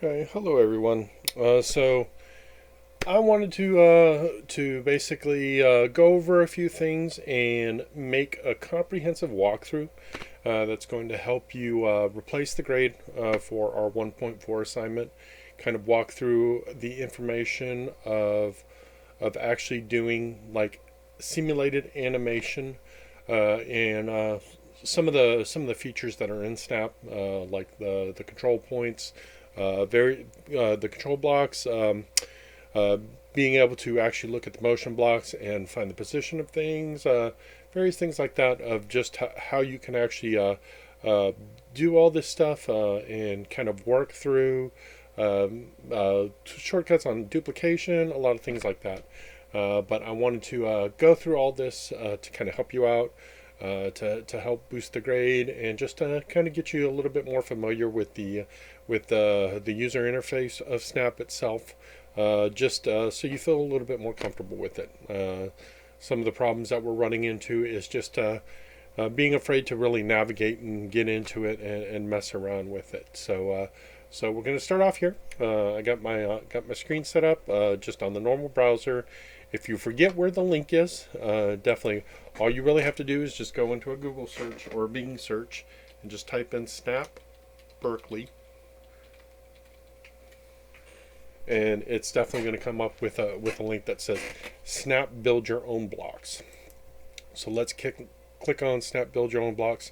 Okay, hello everyone. So I wanted to basically go over a few things and make a comprehensive walkthrough that's going to help you replace the grade for our 1.4 assignment. Kind of walk through the information of actually doing like simulated animation and some of the features that are in Snap, like the control points, the control blocks, uh, being able to actually look at the motion blocks and find the position of things, various things like that, of just how you can actually uh, do all this stuff and kind of work through shortcuts on duplication, a lot of things like that. But I wanted to go through all this to kind of help you out, to help boost the grade, and just to kind of get you a little bit more familiar with the user interface of Snap itself, just so you feel a little bit more comfortable with it. Some of the problems that we're running into is just being afraid to really navigate and get into it and mess around with it. So we're going to start off here. I got my screen set up just on the normal browser. If you forget where the link is, definitely all you really have to do is just go into a Google search or a Bing search and just type in Snap Berkeley, and it's definitely going to come up with a link that says Snap Build Your Own Blocks. So let's click on Snap Build Your Own Blocks.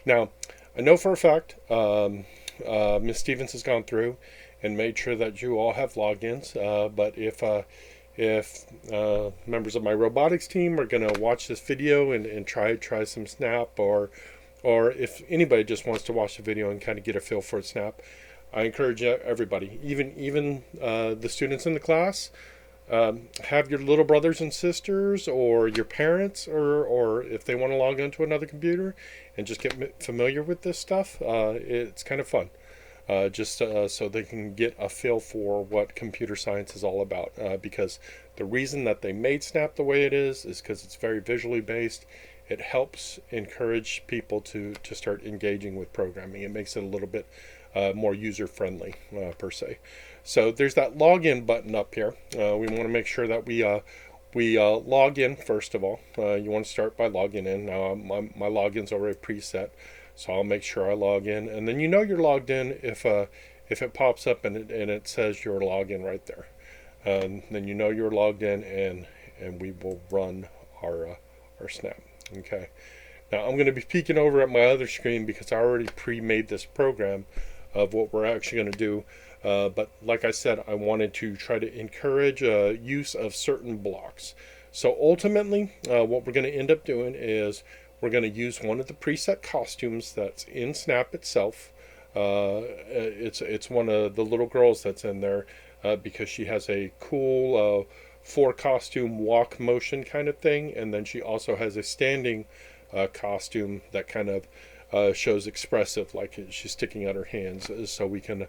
Now, I know for a fact Ms. Stevens has gone through and made sure that you all have logins. But if members of my robotics team are going to watch this video and try some Snap, or if anybody just wants to watch the video and kind of get a feel for Snap, I encourage everybody, even the students in the class, have your little brothers and sisters or your parents, or if they want to log onto another computer and just get familiar with this stuff. It's kind of fun. Just so they can get a feel for what computer science is all about. Because the reason that they made Snap the way it is because it's very visually based. It helps encourage people to start engaging with programming. It makes it a little bit more user-friendly, per se. So there's that login button up here. We want to make sure that we log in first of all. You want to start by logging in. Now my login's already preset, so I'll make sure I log in, and then you're logged in if it pops up and it says you're logged in right there. Then you're logged in, and we will run our Snap. Okay. Now I'm going to be peeking over at my other screen because I already pre-made this program of what we're actually going to do. But like I said, I wanted to try to encourage use of certain blocks. So ultimately, what we're going to end up doing is we're going to use one of the preset costumes that's in Snap itself. It's one of the little girls that's in there because she has a cool 4 costume walk motion kind of thing, and then she also has a standing costume that kind of shows expressive, like she's sticking out her hands. So we can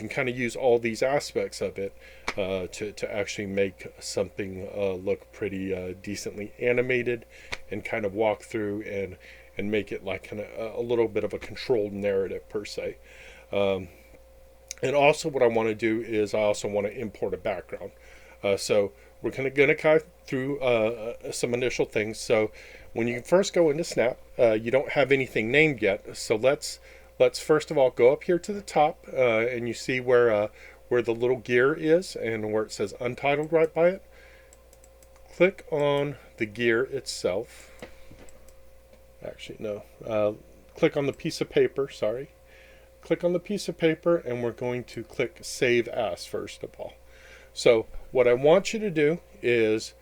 kind of use all these aspects of it to actually make something look pretty decently animated, and kind of walk through and make it like kind of a little bit of a controlled narrative per se. And also what I want to do is I also want to import a background. So we're going to go through some initial things. So when you first go into Snap, you don't have anything named yet. So let's first of all go up here to the top, and you see where the little gear is and where it says Untitled right by it. Click on the gear itself. Actually, no. Click on the piece of paper. Sorry. Click on the piece of paper, and we're going to click Save As first of all. So what I want you to do is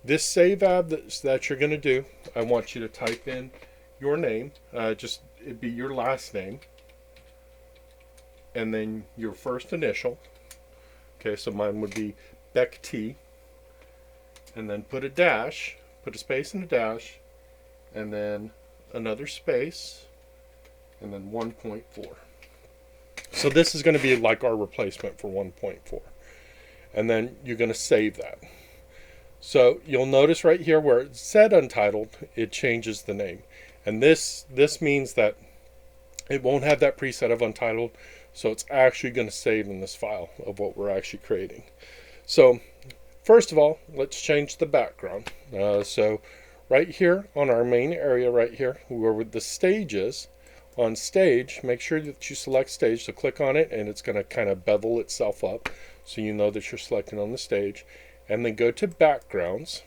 this save as that you're going to do, I want you to type in your name. Just it'd be your last name, and then your first initial. Okay, so mine would be Beck T. And then put a space and a dash, and then another space, and then 1.4. So this is going to be like our replacement for 1.4. And then you're going to save that. So you'll notice right here where it said Untitled, it changes the name. And this means that it won't have that preset of Untitled. So it's actually going to save in this file of what we're actually creating. So first of all, let's change the background. So right here on our main area right here, where the stage is, on stage, make sure that you select stage. So click on it and it's going to kind of bevel itself up so you know that you're selecting on the stage. And then go to backgrounds.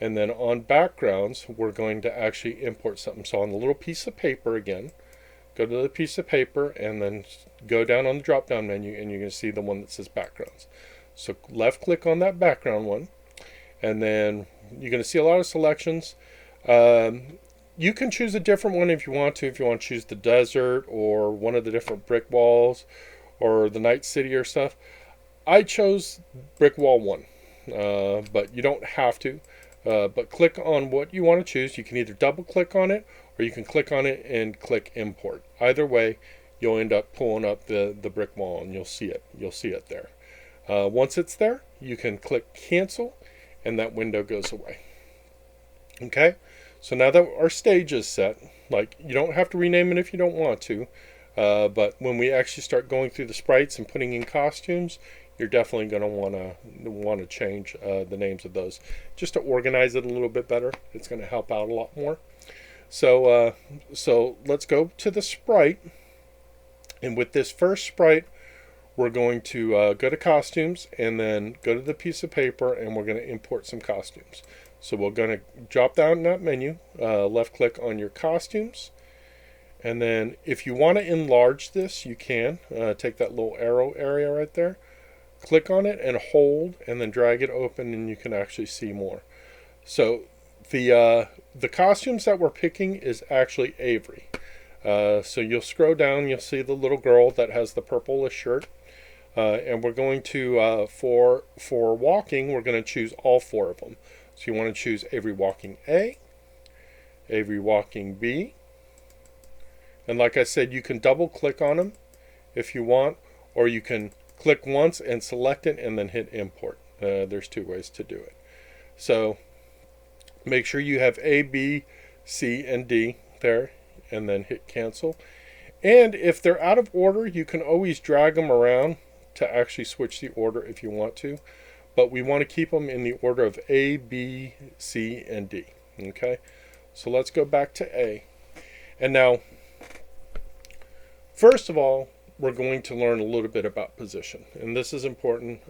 And then on backgrounds, we're going to actually import something. So on the little piece of paper again, go to the piece of paper and then go down on the drop down menu and you're going to see the one that says backgrounds. So left click on that background one and then you're going to see a lot of selections. You can choose a different one if you want to. If you want to choose the desert or one of the different brick walls or the night city or stuff. I chose brick wall 1, but you don't have to. But click on what you want to choose. You can either double click on it or you can click on it and click import. Either way, you'll end up pulling up the brick wall and you'll see it. You'll see it there. Once it's there, you can click cancel and that window goes away. Okay, so now that our stage is set, like you don't have to rename it if you don't want to, but when we actually start going through the sprites and putting in costumes, you're definitely going to want to change the names of those just to organize it a little bit better. It's going to help out a lot more. So let's go to the sprite, and with this first sprite, we're going to go to costumes and then go to the piece of paper and we're going to import some costumes. So we're going to drop down that menu, left click on your costumes, and then if you want to enlarge this, you can take that little arrow area right there, click on it and hold and then drag it open and you can actually see more. So the costumes that we're picking is actually Avery. So you'll scroll down, you'll see the little girl that has the purplish shirt. And we're going to, for walking, we're going to choose all 4 of them. So you want to choose Avery Walking A, Avery Walking B. And like I said, you can double click on them if you want, or you can click once and select it and then hit import. There's 2 ways to do it. So make sure you have A, B, C, and D there, and then hit cancel. And if they're out of order, you can always drag them around to actually switch the order if you want to. But we want to keep them in the order of A, B, C, and D. Okay, so let's go back to A. And now, first of all, we're going to learn a little bit about position. And this is important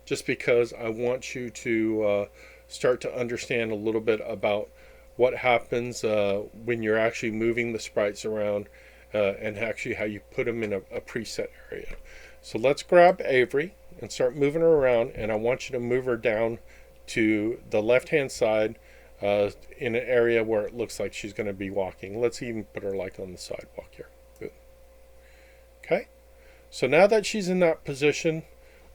just because I want you to start to understand a little bit about what happens when you're actually moving the sprites around and actually how you put them in a preset area. So let's grab Avery and start moving her around, and I want you to move her down to the left hand side in an area where it looks like she's going to be walking. Let's even put her like on the sidewalk here. Good. Okay, so now that she's in that position,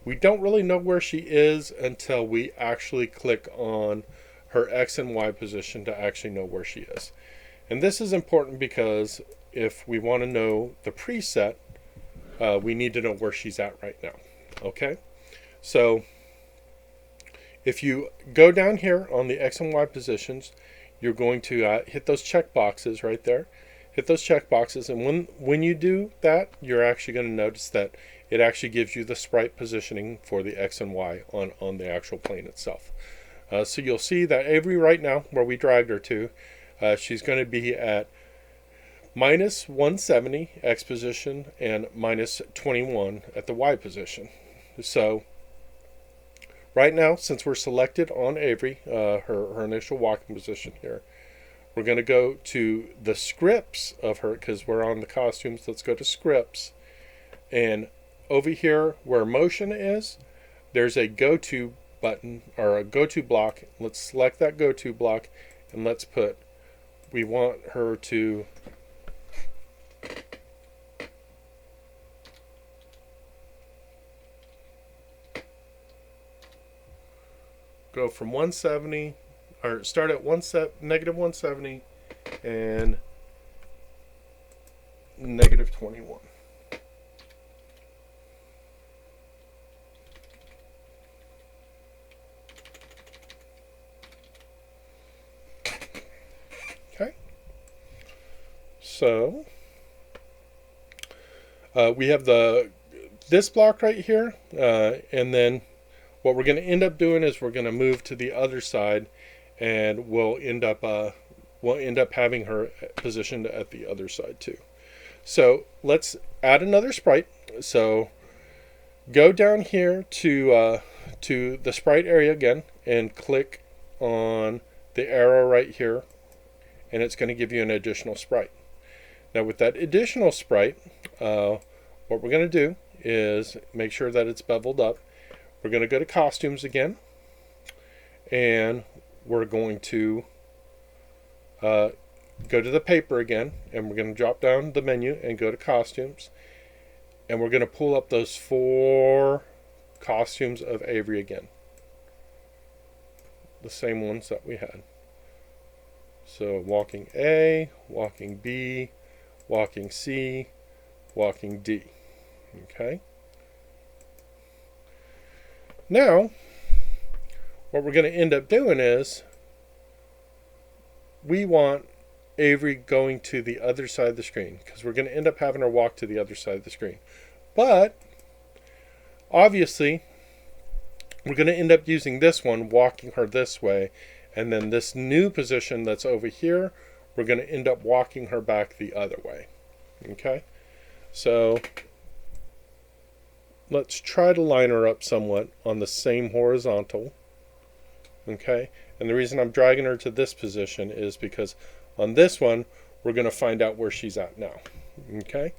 we don't really know where she is until we actually click on her X and Y position to actually know where she is. And this is important because if we want to know the preset, we need to know where she's at right now. Okay, so if you go down here on the X and Y positions, you're going to hit those check boxes right there. Hit those check boxes, and when you do that, you're actually going to notice that it actually gives you the sprite positioning for the X and Y on the actual plane itself. So you'll see that Avery right now, where we dragged her to, she's going to be at minus 170 X position and minus 21 at the Y position. So right now, since we're selected on Avery, her initial walking position here, we're going to go to the scripts of her because we're on the costumes. Let's go to scripts, and over here where motion is, there's a go to button or a go to block. Let's select that go to block and let's put, we want her to go from 170, or start at negative 170 and negative 21. Okay. So We have this block right here, and then what we're going to end up doing is we're going to move to the other side, and we'll end up having her positioned at the other side too. So let's add another sprite. So go down here to the sprite area again and click on the arrow right here, and it's going to give you an additional sprite. Now with that additional sprite, what we're going to do is make sure that it's beveled up. We're going to go to costumes again, and we're going to go to the paper again, and we're going to drop down the menu and go to costumes, and we're going to pull up those 4 costumes of Avery again, the same ones that we had. So walking A, walking B, walking C, walking D. Okay. Now, what we're going to end up doing is we want Avery going to the other side of the screen, because we're going to end up having her walk to the other side of the screen. But obviously, we're going to end up using this one, walking her this way, and then this new position that's over here, we're going to end up walking her back the other way. Okay? So let's try to line her up somewhat on the same horizontal. Okay? And the reason I'm dragging her to this position is because on this one, we're going to find out where she's at now. Okay?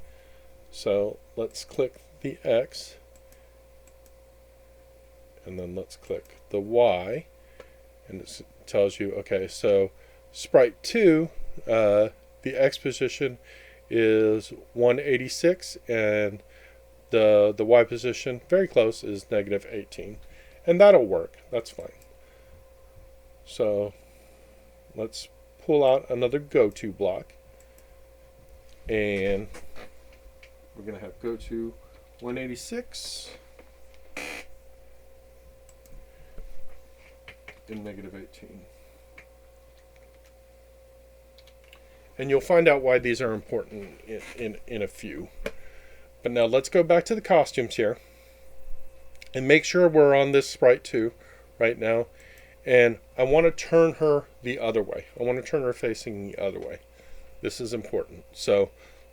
So let's click the X, and then let's click the Y, and it tells you, okay, so Sprite 2, the X position is 186, and the Y position, very close, is -18. And that'll work. That's fine. So let's pull out another go-to block, and we're going to have go to 186 and -18. And you'll find out why these are important in a few. But now let's go back to the costumes here and make sure we're on this Sprite 2 right now. And I want to turn her the other way. I want to turn her facing the other way. This is important. So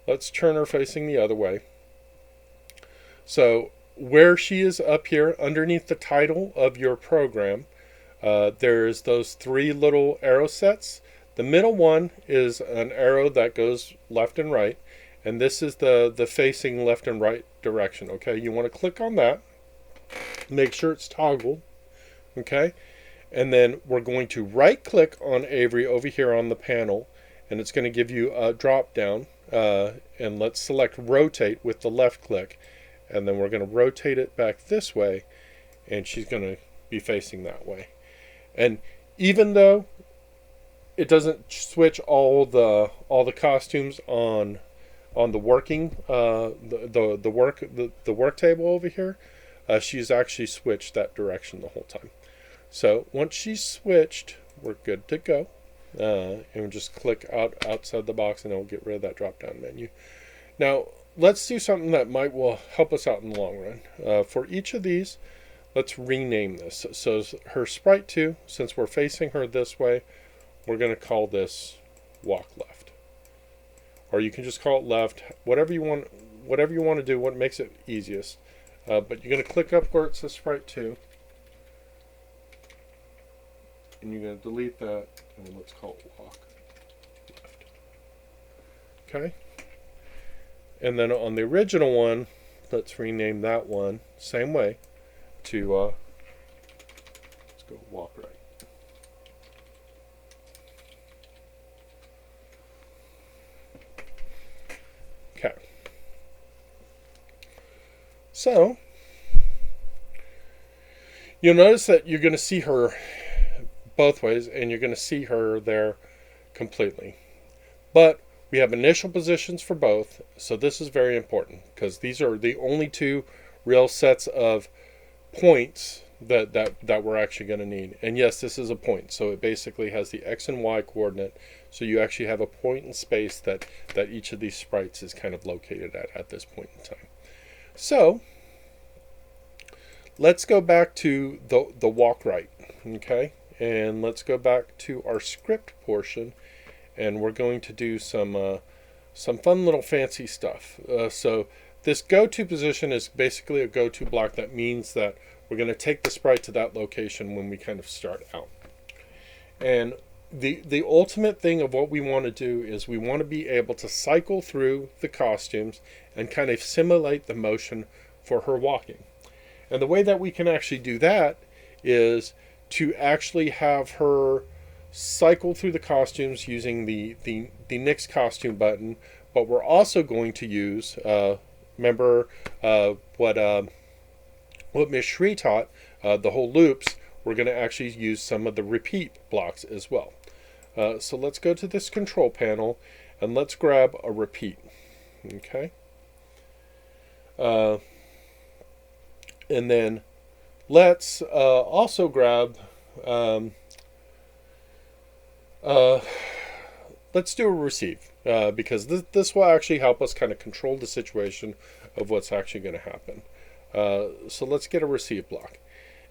let's turn her facing the other way. So where she is up here underneath the title of your program, there's those 3 little arrow sets. The middle one is an arrow that goes left and right, and this is the facing left and right direction. Okay, you want to click on that, make sure it's toggled. Okay, and then we're going to right click on Avery over here on the panel, and it's going to give you a drop down, and let's select rotate with the left click, and then we're going to rotate it back this way, and she's going to be facing that way. And even though it doesn't switch all the costumes on the working the work table over here, she's actually switched that direction the whole time. So once she's switched, we're good to go. And we'll just click outside the box, and it'll get rid of that drop down menu. Now let's do something that will help us out in the long run. For each of these, let's rename this. So her Sprite 2, since we're facing her this way, we're going to call this walk left. Or you can just call it left, whatever you want to do, what makes it easiest. But you're going to click up where it says Sprite 2, and you're going to delete that, and let's call it walk left. Okay? And then on the original one, let's rename that one, same way, to, let's go walk right. Okay. So, you'll notice that you're going to see her both ways, and you're going to see her there completely. But we have initial positions for both, so this is very important, because these are the only 2 real sets of points that we're actually going to need. And yes, this is a point, so it basically has the X and Y coordinate, so you actually have a point in space that each of these sprites is kind of located at this point in time. So let's go back to the walk right, okay? And let's go back to our script portion, and we're going to do some fun little fancy stuff. So this go-to position is basically a go-to block that means that we're going to take the sprite to that location when we kind of start out. And the ultimate thing of what we want to do is we want to be able to cycle through the costumes and kind of simulate the motion for her walking. And the way that we can actually do that is to actually have her cycle through the costumes using the next costume button, but we're also going to use remember what Miss Shri taught, the whole loops. We're going to actually use some of the repeat blocks as well. So let's go to this control panel and let's grab a repeat. Okay. And then let's also grab, let's do a receive, because this will actually help us kind of control the situation of what's actually going to happen. So let's get a receive block.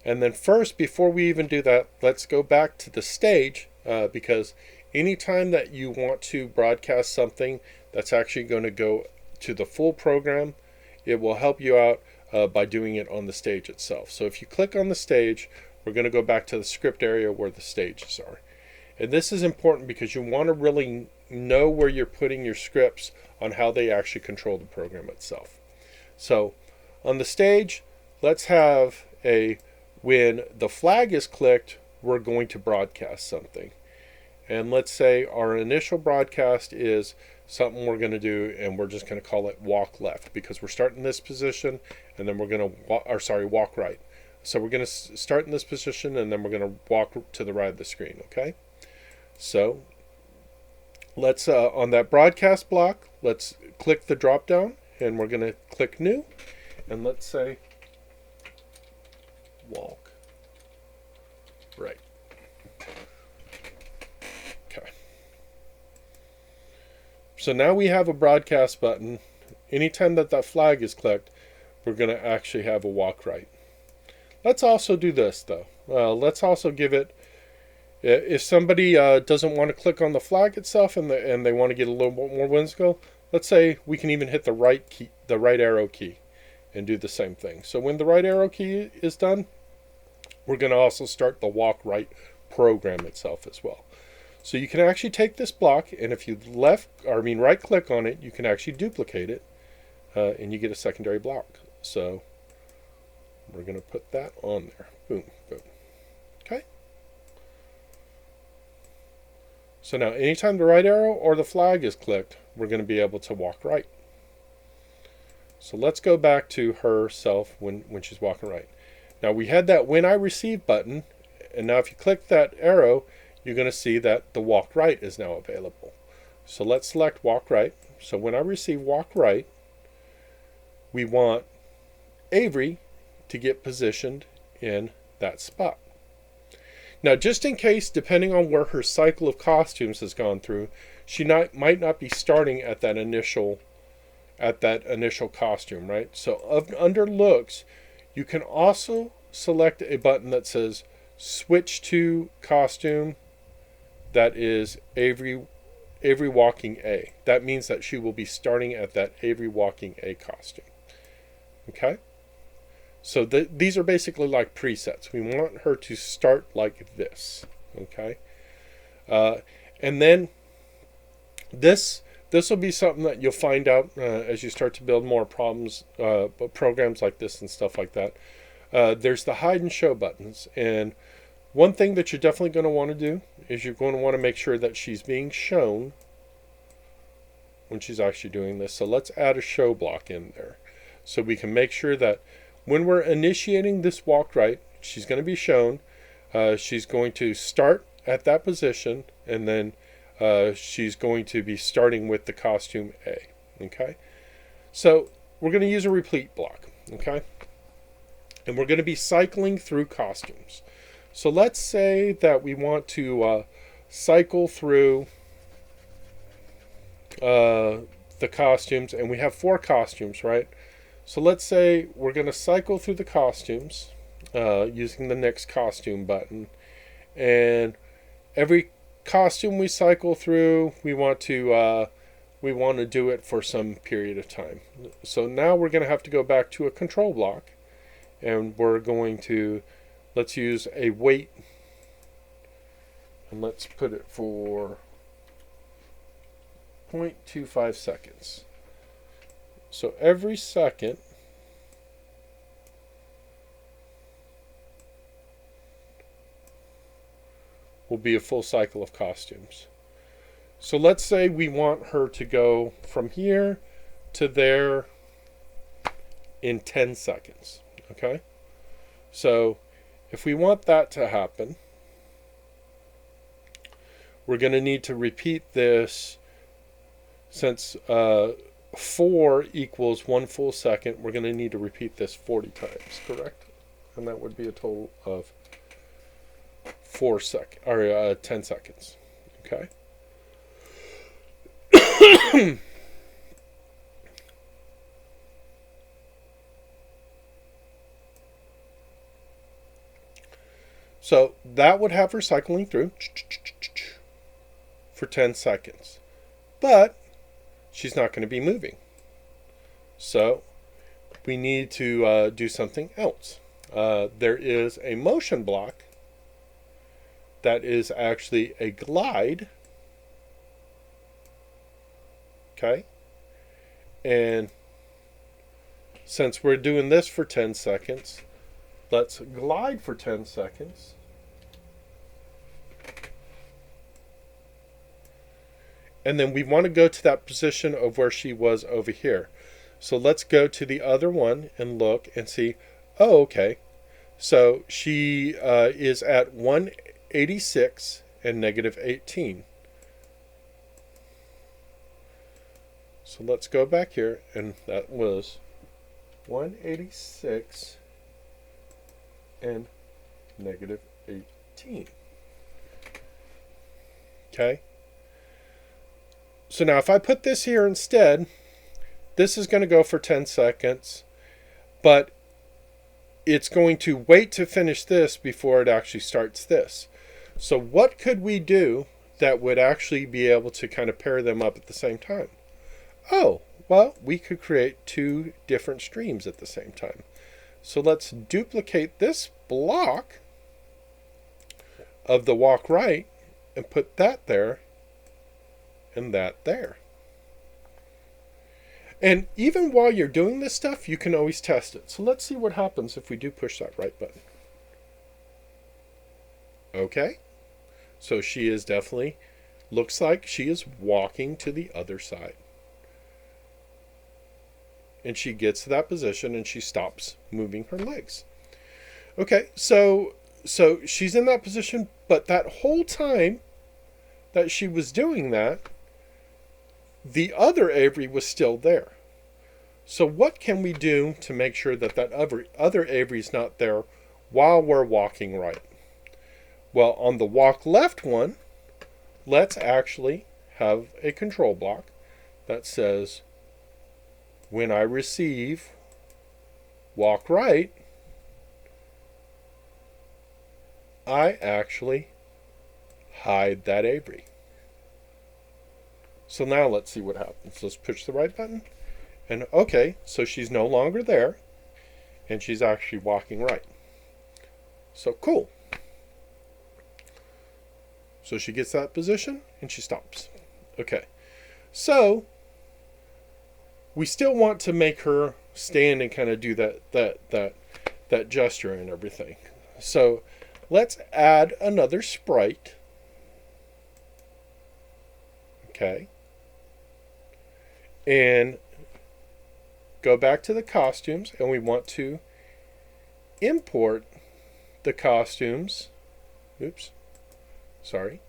And then first, before we even do that, let's go back to the stage, because anytime that you want to broadcast something that's actually going to go to the full program, it will help you out by doing it on the stage itself. So if you click on the stage, we're going to go back to the script area where the stages are. And this is important because you want to really know where you're putting your scripts on how they actually control the program itself. So on the stage, let's have when the flag is clicked, we're going to broadcast something. And let's say our initial broadcast is something we're going to do, and we're just going to call it walk left, because we're starting this position and then we're going to walk right. So we're going to start in this position and then we're going to walk to the right of the screen. Okay, so let's on that broadcast block, let's click the drop down and we're going to click new, and let's say walk right. Okay. So now we have a broadcast button. Anytime that flag is clicked, we're going to actually have a walk right. Let's also do this though. Let's also give it, if somebody doesn't want to click on the flag itself and they want to get a little bit more whimsical, let's say we can even hit the right key, the right arrow key, and do the same thing. So when the right arrow key is done, we're going to also start the walk right program itself as well. So you can actually take this block, and if you right click on it, you can actually duplicate it, and you get a secondary block. So we're going to put that on there. Boom, boom. Okay. So now anytime the right arrow or the flag is clicked, we're going to be able to walk right. So let's go back to herself when she's walking right. Now we had that when I receive button, and now if you click that arrow, you're going to see that the walk right is now available. So let's select walk right. So when I receive walk right, we want Avery to get positioned in that spot. Now just in case, depending on where her cycle of costumes has gone through, she might not be starting at that initial costume, right? So under looks, you can also select a button that says switch to costume that is Avery walking A. That means that she will be starting at that Avery walking A costume. Okay? So these are basically like presets. We want her to start like this. Okay? And then this will be something that you'll find out as you start to build more programs like this and stuff like that. There's the hide and show buttons, and one thing that you're definitely going to want to do is you're going to want to make sure that she's being shown when she's actually doing this. So let's add a show block in there so we can make sure that when we're initiating this walk right, she's going to be shown. She's going to start at that position, and then she's going to be starting with the costume A. Okay, so we're going to use a replete block. Okay, And we're going to be cycling through costumes. So let's say that we want to cycle through the costumes, and we have 4 costumes, right? So let's say we're going to cycle through the costumes using the next costume button. And every costume we cycle through, we want to do it for some period of time. So now we're going to have to go back to a control block, and we're going to, let's use a wait, and let's put it for 0.25 seconds. So every second will be a full cycle of costumes. So let's say we want her to go from here to there in 10 seconds. Okay? So if we want that to happen, we're going to need to repeat this. Since 4 equals 1 full second, we're going to need to repeat this 40 times, correct? And that would be a total of 10 seconds. Okay? So that would have her cycling through for 10 seconds. But she's not going to be moving. So we need to do something else. There is a motion block that is actually a glide. Okay? And since we're doing this for 10 seconds, let's glide for 10 seconds. And then we want to go to that position of where she was over here. So let's go to the other one and look and see, oh, okay. So she is at 186 and negative 18. So let's go back here, and that was 186 and negative 18. Okay? So now if I put this here instead, this is going to go for 10 seconds, but it's going to wait to finish this before it actually starts this. So what could we do that would actually be able to kind of pair them up at the same time? Oh, well, we could create 2 different streams at the same time. So let's duplicate this block of the walk right and put that there and that there. And even while you're doing this stuff, you can always test it. So let's see what happens if we do push that right button. Okay. So she is definitely, looks like she is walking to the other side. And she gets to that position and she stops moving her legs. Okay, so she's in that position, but that whole time that she was doing that, the other Avery was still there. So what can we do to make sure that that other Avery's not there while we're walking right? Well, on the walk left one, let's actually have a control block that says, when I receive walk right, I actually hide that Avery. So now let's see what happens. Let's push the right button. And okay, so she's no longer there. And she's actually walking right. So cool. So she gets that position and she stops. Okay. So we still want to make her stand and kind of do that gesture and everything. So let's add another sprite. Okay. And go back to the costumes, and we want to import the costumes. Oops. Sorry.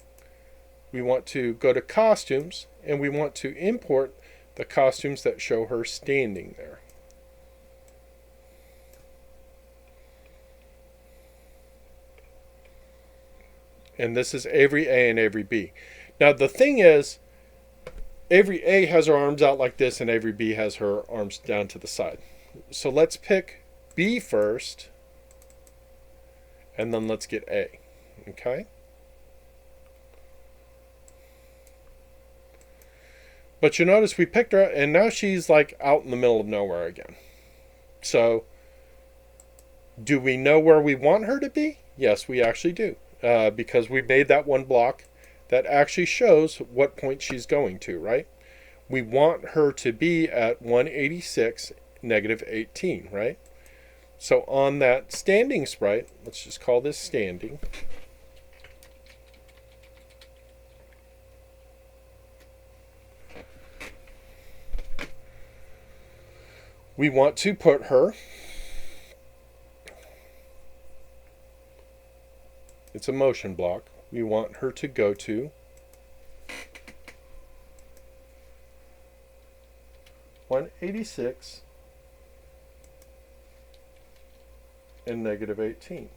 We want to go to costumes, and we want to import the costumes that show her standing there. And this is Avery A and Avery B. Now the thing is, Avery A has her arms out like this and Avery B has her arms down to the side. So let's pick B first and then let's get A. Okay? But you notice we picked her and now she's like out in the middle of nowhere again. So do we know where we want her to be? Yes, we actually do. Because we made that one block that actually shows what point she's going to, right? We want her to be at 186, negative 18, right? So on that standing sprite, let's just call this standing. We want to put her, it's a motion block, we want her to go to 186 and negative 18.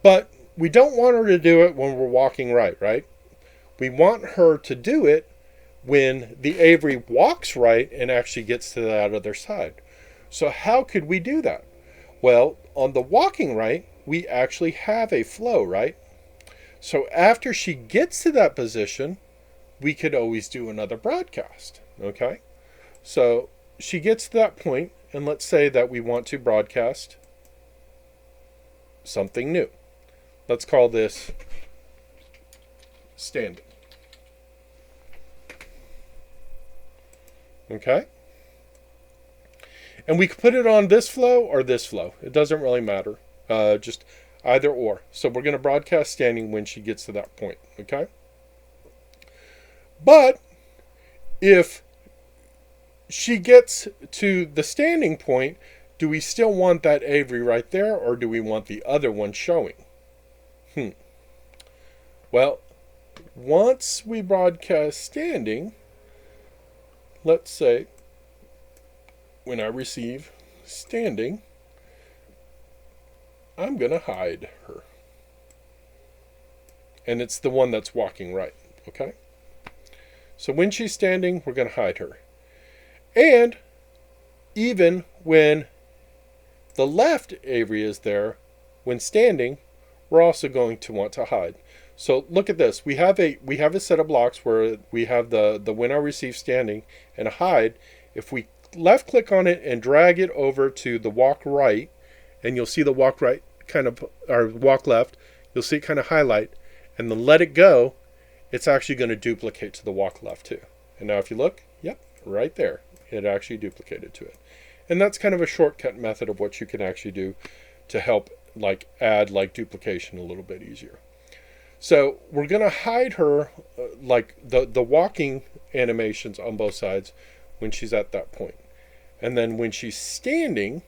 But we don't want her to do it when we're walking right? We want her to do it when the Avery walks right and actually gets to that other side. So how could we do that? Well, on the walking right, we actually have a flow, right? So after she gets to that position, we could always do another broadcast, okay? So she gets to that point, and let's say that we want to broadcast something new. Let's call this standing. Okay? And we could put it on this flow or this flow. It doesn't really matter. Just either or. So we're going to broadcast standing when she gets to that point. Okay? But if she gets to the standing point, do we still want that Avery right there or do we want the other one showing? Well, once we broadcast standing, let's say when I receive standing, I'm going to hide her. And it's the one that's walking right, okay? So when she's standing, we're going to hide her. And even when the left Avery is there, when standing, we're also going to want to hide. So look at this. We have a set of blocks where we have the when I receive standing and a hide. If we left click on it and drag it over to the walk right, and you'll see the walk right kind of, or walk left, you'll see it kind of highlight, and then let it go, it's actually going to duplicate to the walk left too. And now if you look, yep, right there, it actually duplicated to it. And that's kind of a shortcut method of what you can actually do to help like add like duplication a little bit easier. So we're going to hide her like the walking animations on both sides when she's at that point. And then when she's standing,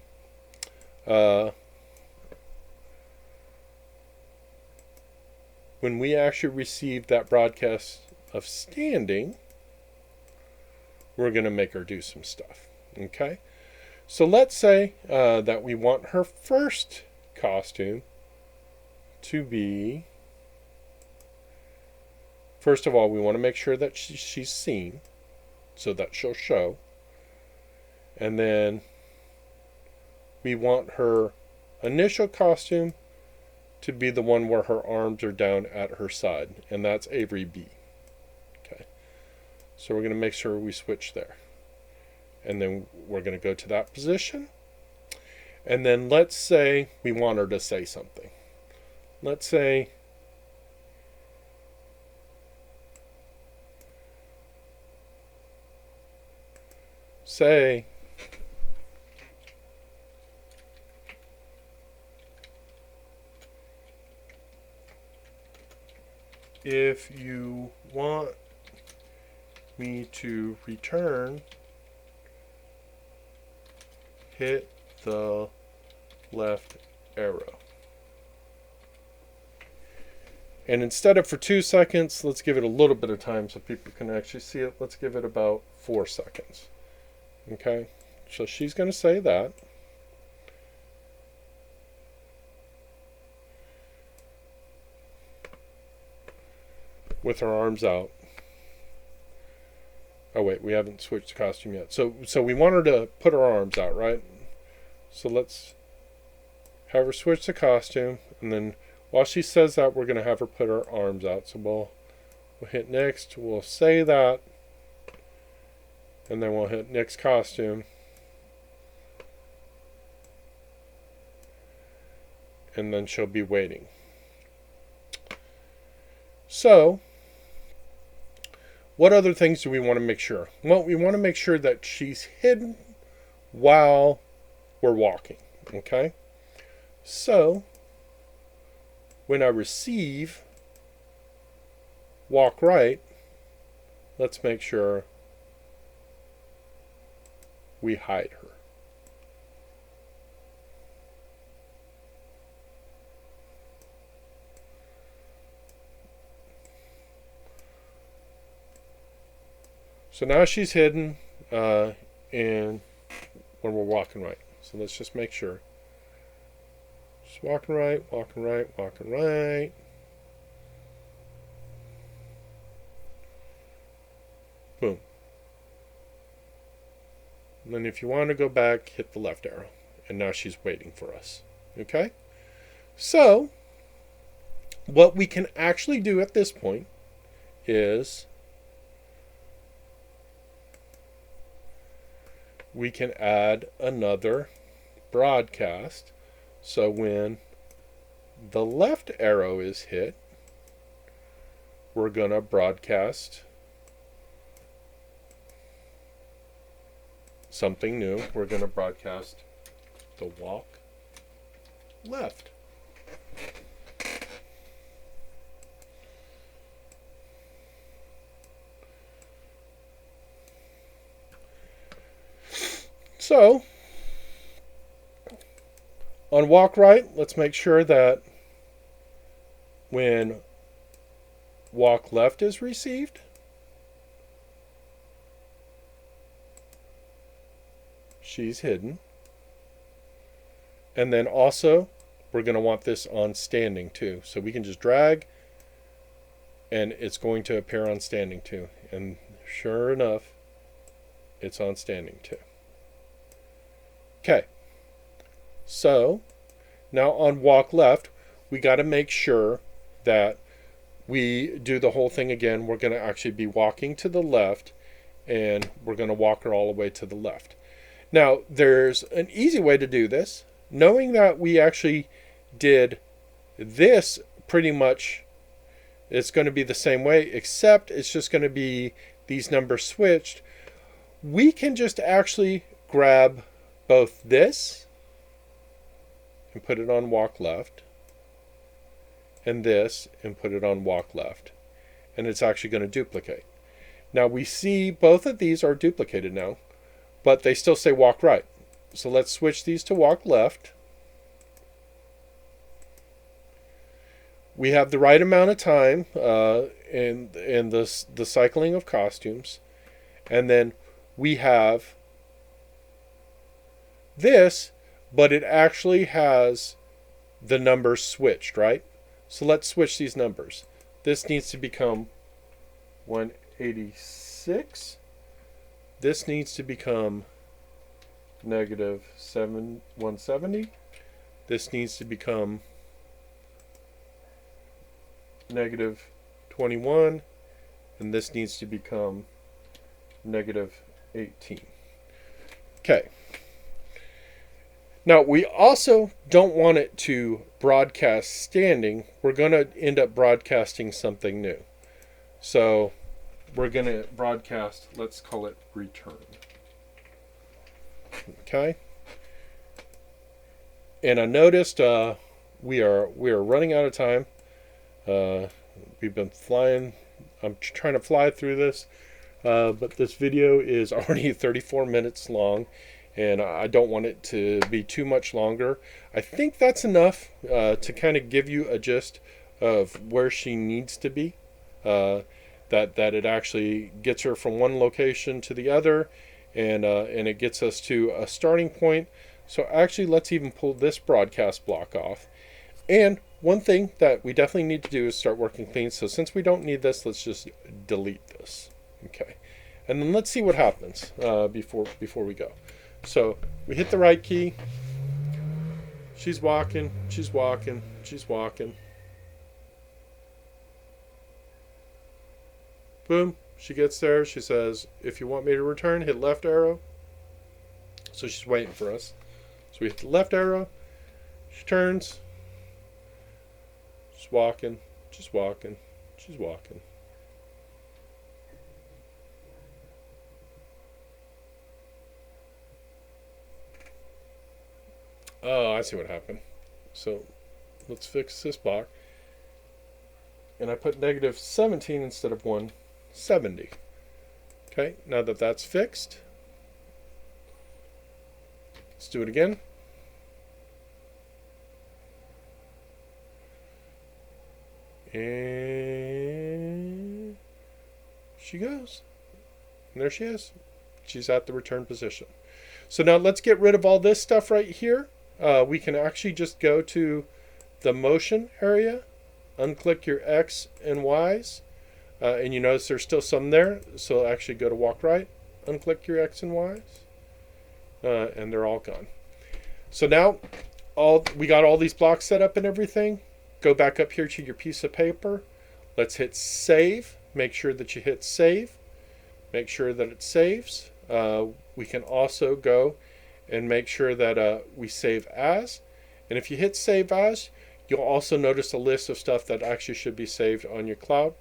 when we actually receive that broadcast of standing, we're going to make her do some stuff. Okay? So let's say that we want her first costume to be, first of all, we want to make sure that she's seen so that she'll show. And then we want her initial costume to be the one where her arms are down at her side. And that's Avery B. Okay. So we're going to make sure we switch there. And then we're going to go to that position. And then let's say we want her to say something. Let's say if you want me to return, hit the left arrow. And instead of for 2 seconds, let's give it a little bit of time so people can actually see it. Let's give it about 4 seconds. Okay, so she's going to say that. with her arms out. Oh wait, we haven't switched the costume yet. So we want her to put her arms out, right? So let's have her switch the costume, and then while she says that, we're going to have her put her arms out. So we'll hit next, we'll say that, and then we'll hit next costume. And then she'll be waiting. So, what other things do we want to make sure? Well, we want to make sure that she's hidden while we're walking. Okay? So, when I receive walk right, let's make sure we hide her. So now she's hidden and when we're walking right. So let's just make sure. Just walking right, walking right, walking right. Boom. And then if you want to go back, hit the left arrow. And now she's waiting for us. Okay? So, what we can actually do at this point is we can add another broadcast. So when the left arrow is hit, we're going to broadcast something new. We're going to broadcast the walk left. So, on walk right, let's make sure that when walk left is received, she's hidden. And then also, we're going to want this on standing too. So we can just drag, and it's going to appear on standing too. And sure enough, it's on standing too. Okay, so now on walk left, we got to make sure that we do the whole thing again. We're going to actually be walking to the left, and we're going to walk her all the way to the left. Now, there's an easy way to do this. Knowing that we actually did this pretty much, it's going to be the same way, except it's just going to be these numbers switched. We can just actually grab both this and put it on walk left, and this and put it on walk left, and it's actually going to duplicate. Now we see both of these are duplicated now, but they still say walk right. So let's switch these to walk left. We have the right amount of time in the cycling of costumes, and then we have this, but it actually has the numbers switched, right? So let's switch these numbers. This needs to become 186. This needs to become negative 170. This needs to become negative 21. And this needs to become negative 18. Okay. Now, we also don't want it to broadcast standing. We're going to end up broadcasting something new. So we're going to broadcast, let's call it return. Okay. And I noticed we are running out of time. We've been flying. I'm trying to fly through this, but this video is already 34 minutes long. And I don't want it to be too much longer. I think that's enough to kind of give you a gist of where she needs to be. That it actually gets her from one location to the other, and it gets us to a starting point. So actually, let's even pull this broadcast block off. And one thing that we definitely need to do is start working clean. So since we don't need this, let's just delete this. Okay. And then let's see what happens before we go. So we hit the right key. She's walking, she's walking, she's walking. Boom, she gets there. She says, if you want me to return, hit left arrow. So she's waiting for us. So we hit the left arrow. She turns. She's walking, she's walking, she's walking. Oh, I see what happened. So let's fix this block. And I put negative 17 instead of 170. Okay, now that that's fixed, let's do it again. And she goes. And there she is. She's at the return position. So now let's get rid of all this stuff right here. We can actually just go to the motion area, unclick your X and Y's, and you notice there's still some there. So actually go to walk right, unclick your X and Y's, and they're all gone. So now we got all these blocks set up and everything. Go back up here to your piece of paper. Let's hit save. Make sure that you hit save. Make sure that it saves. We can also go and make sure that we save as. And if you hit save as, you'll also notice a list of stuff that actually should be saved on your cloud,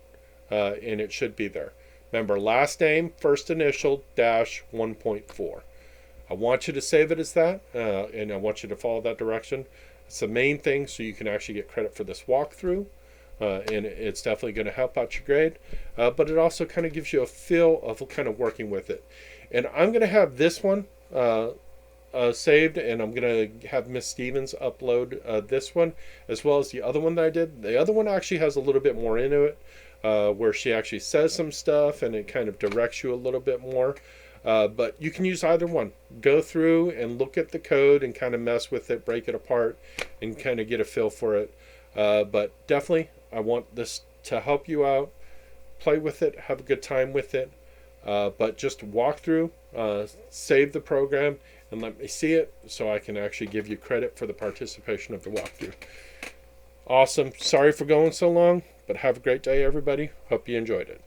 and it should be there. Remember, last name, first initial, dash 1.4. I want you to save it as that, and I want you to follow that direction. It's the main thing, so you can actually get credit for this walkthrough, and it's definitely going to help out your grade, but it also kind of gives you a feel of kind of working with it. And I'm going to have this one saved, and I'm going to have Miss Stevens upload this one, as well as the other one that I did. The other one actually has a little bit more into it, where she actually says some stuff, and it kind of directs you a little bit more. But you can use either one. Go through and look at the code and kind of mess with it, break it apart, and kind of get a feel for it. But definitely, I want this to help you out. Play with it, have a good time with it. But just walk through, save the program, and let me see it so I can actually give you credit for the participation of the walkthrough. Awesome. Sorry for going so long, but have a great day, everybody. Hope you enjoyed it.